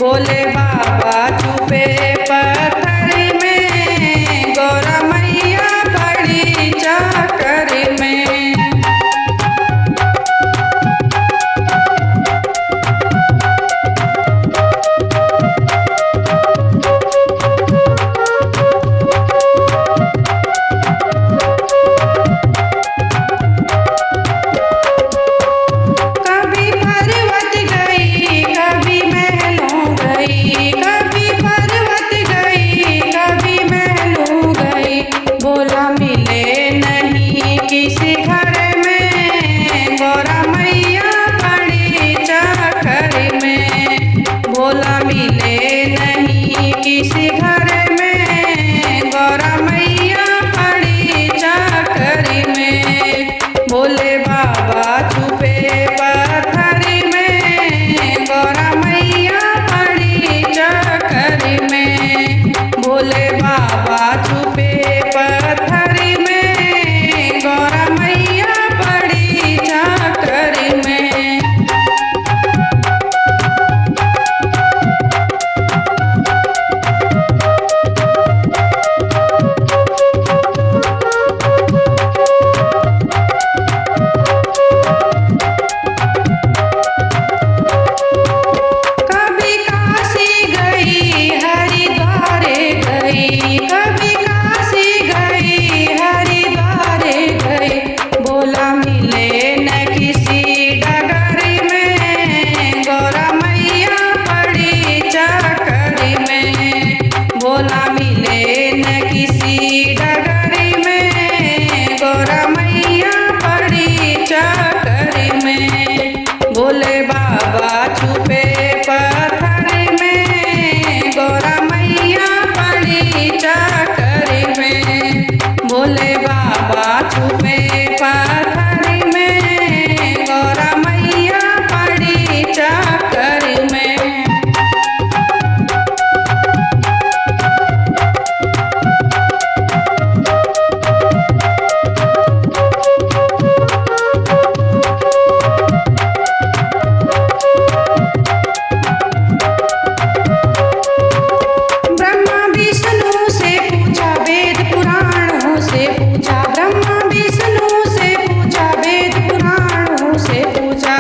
भोले बाबा छुपे पत्थर में, गौरा मैया पड़ी चाकर में। कभी पर्वत गई, कभी महलों गई, कभी पर्वत गई, कभी महलों गई। भोला मिले नहीं किसी घर में, गौरा मैया पड़ी चाकर में। भोला मिले नहीं किसी घर में, गौरा मैया पड़ी चाकर में। भोले बाबा छुपे पत्थर में, गौरा मैया पड़ी चाकर में। भोले बाबा छुपे पत्थर में, गौरा मैया पड़ी चाकर में। कभी काशी गई, हरिद्वार गई, कभी काशी गई, हरिद्वार गई। भोला मिले न किसी डगर में, गौरा मैया पड़ी चाकर में। भोला मिले न किसी डगर में, गौरा मैया पड़ी चाकर में। भोले बाबा छुपे पत्थर में, गौरा मैया पड़ी चाकर में। भोले बाबा छुपे पत्थर में, गौरा मैया पड़ी चाकर में। ब्रह्मा विष्णु से पूछा, वेद पुराणों से पूछा। ब्रह्मा विष्णु से पूछा, वेद पुराणों से पूछा।